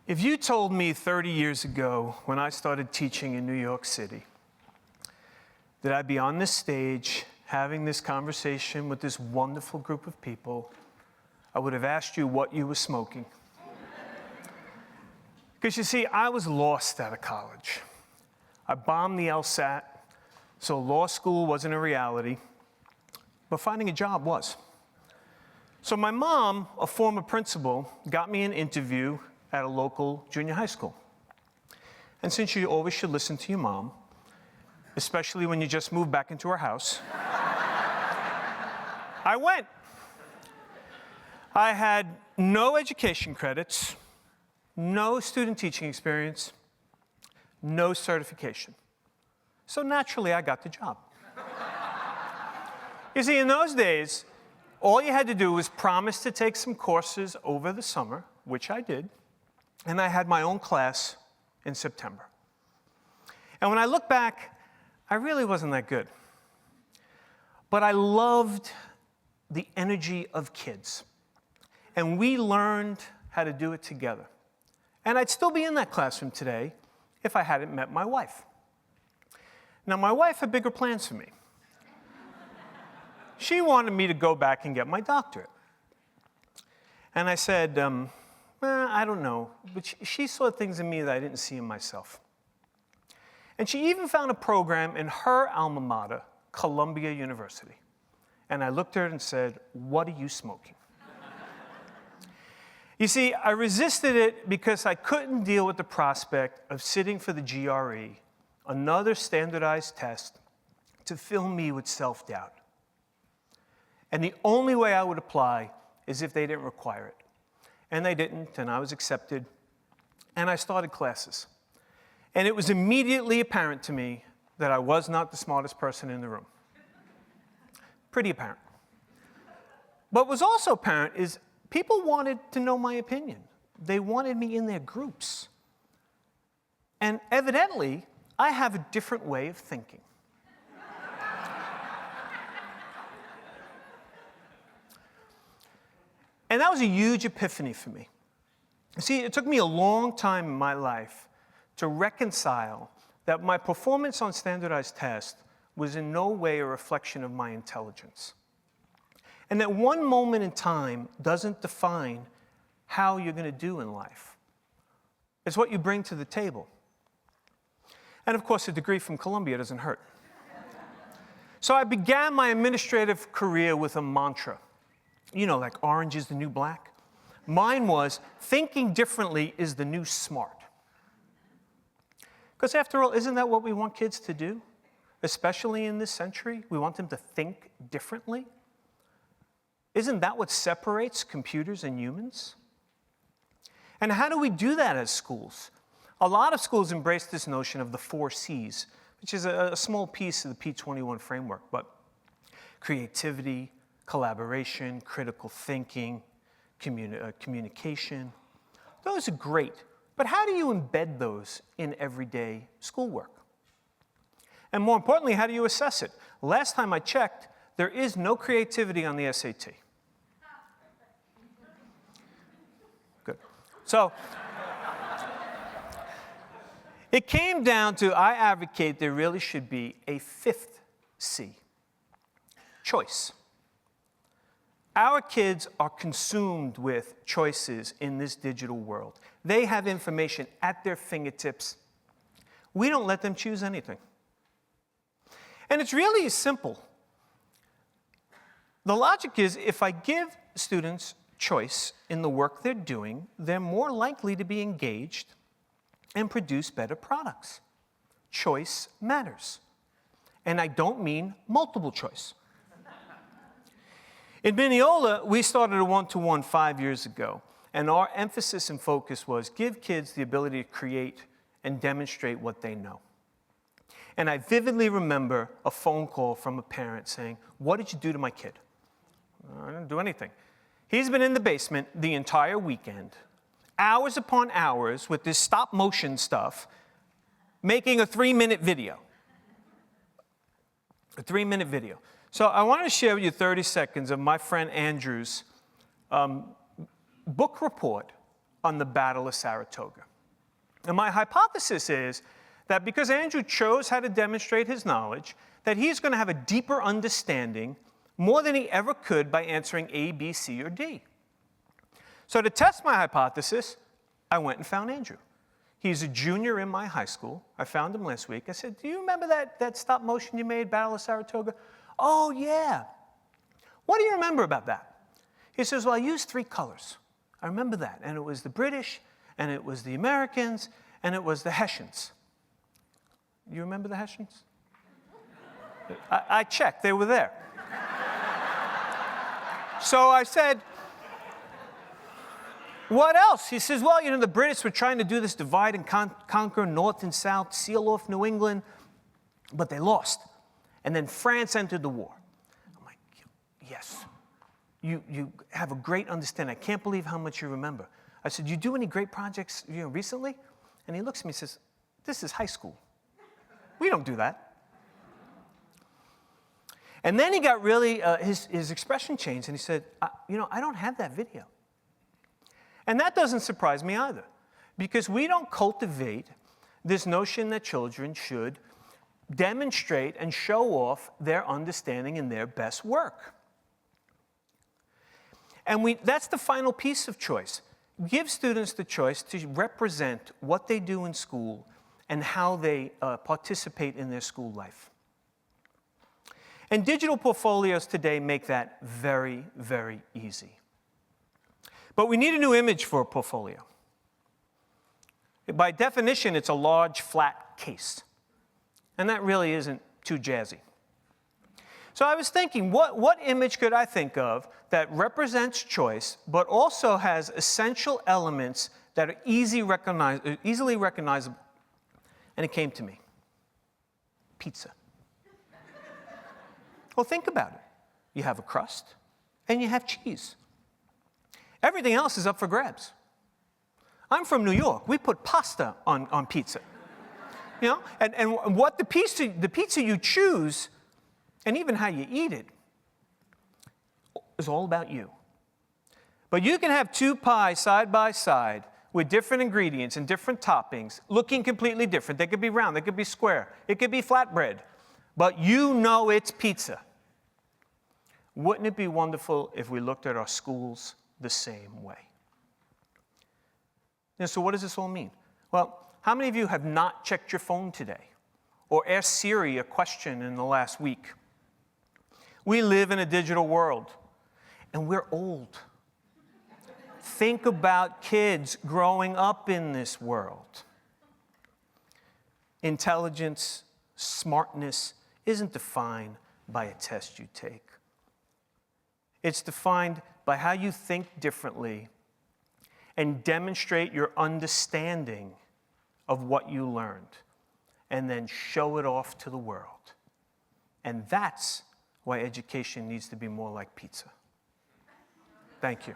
If you told me 30 years ago when I started teaching in New York City that I'd be on this stage having this conversation with this wonderful group of people, I would have asked you what you were smoking. Because you see, I was lost out of college. I bombed the LSAT, so law school wasn't a reality, but finding a job was. So my mom, a former principal, got me an interview at a local junior high school. And since you always should listen to your mom, especially when you just moved back into her house, I went. I had no education credits, no student teaching experience, no certification. So naturally, I got the job. You see, in those days, all you had to do was promise to take some courses over the summer, which I did, and I had my own class in September. And when I look back, I really wasn't that good. But I loved the energy of kids. And we learned how to do it together. And I'd still be in that classroom today if I hadn't met my wife. Now, my wife had bigger plans for me. She wanted me to go back and get my doctorate. And I said, I don't know. But she saw things in me that I didn't see in myself. And she even found a program in her alma mater, Columbia University. And I looked at her and said, "What are you smoking?" You see, I resisted it because I couldn't deal with the prospect of sitting for the GRE, another standardized test, to fill me with self-doubt. And the only way I would apply is if they didn't require it. And they didn't, and I was accepted, and I started classes. And it was immediately apparent to me that I was not the smartest person in the room. Pretty apparent. What was also apparent is people wanted to know my opinion. They wanted me in their groups. And evidently, I have a different way of thinking. And that was a huge epiphany for me. See, it took me a long time in my life to reconcile that my performance on standardized tests was in no way a reflection of my intelligence. And that one moment in time doesn't define how you're going to do in life. It's what you bring to the table. And of course, a degree from Columbia doesn't hurt. So I began my administrative career with a mantra. You know, like orange is the new black. Mine was, thinking differently is the new smart. Because after all, isn't that what we want kids to do? Especially in this century, we want them to think differently. Isn't that what separates computers and humans? And how do we do that as schools? A lot of schools embrace this notion of the 4 C's, which is a small piece of the P21 framework, but creativity, collaboration, critical thinking, communication. Those are great, but how do you embed those in everyday schoolwork? And more importantly, how do you assess it? Last time I checked, there is no creativity on the SAT. Good. So, it came down to, I advocate there really should be a 5th C, choice. Our kids are consumed with choices in this digital world. They have information at their fingertips. We don't let them choose anything. And it's really simple. The logic is, if I give students choice in the work they're doing, they're more likely to be engaged and produce better products. Choice matters. And I don't mean multiple choice. In Mineola, we started a 1-to-1 5 years ago, and our emphasis and focus was give kids the ability to create and demonstrate what they know. And I vividly remember a phone call from a parent saying, "What did you do to my kid?" "I didn't do anything." "He's been in the basement the entire weekend, hours upon hours with this stop-motion stuff, making a 3-minute video." A 3-minute video. So I want to share with you 30 seconds of my friend Andrew's book report on the Battle of Saratoga. And my hypothesis is that because Andrew chose how to demonstrate his knowledge, that he's going to have a deeper understanding more than he ever could by answering A, B, C, or D. So to test my hypothesis, I went and found Andrew. He's a junior in my high school. I found him last week. I said, do you remember that stop motion you made, Battle of Saratoga? Oh, yeah. What do you remember about that? He says, well, I used 3 colors. I remember that. And it was the British, and it was the Americans, and it was the Hessians. You remember the Hessians? I checked. They were there. So I said, what else? He says, well, you know, the British were trying to do this divide and conquer North and South, seal off New England, but they lost. And then France entered the war. I'm like, yes, you have a great understanding. I can't believe how much you remember. I said, you do any great projects recently? And he looks at me and says, this is high school. We don't do that. And then he got really, his expression changed, and he said, I don't have that video. And that doesn't surprise me either, because we don't cultivate this notion that children should demonstrate and show off their understanding and their best work. And that's the final piece of choice. Give students the choice to represent what they do in school and how they participate in their school life. And digital portfolios today make that very, very easy. But we need a new image for a portfolio. By definition, it's a large, flat case. And that really isn't too jazzy. So I was thinking, what image could I think of that represents choice, but also has essential elements that are easily recognizable? And it came to me. Pizza. Well, think about it. You have a crust, and you have cheese. Everything else is up for grabs. I'm from New York. We put pasta on pizza. You know, and what the pizza you choose, and even how you eat it, is all about you. But you can have 2 pies side by side with different ingredients and different toppings, looking completely different. They could be round, they could be square, it could be flatbread, but you know it's pizza. Wouldn't it be wonderful if we looked at our schools the same way? And so what does this all mean? Well, how many of you have not checked your phone today or asked Siri a question in the last week? We live in a digital world, and we're old. Think about kids growing up in this world. Intelligence, smartness isn't defined by a test you take. It's defined by how you think differently and demonstrate your understanding of what you learned, and then show it off to the world. And that's why education needs to be more like pizza. Thank you.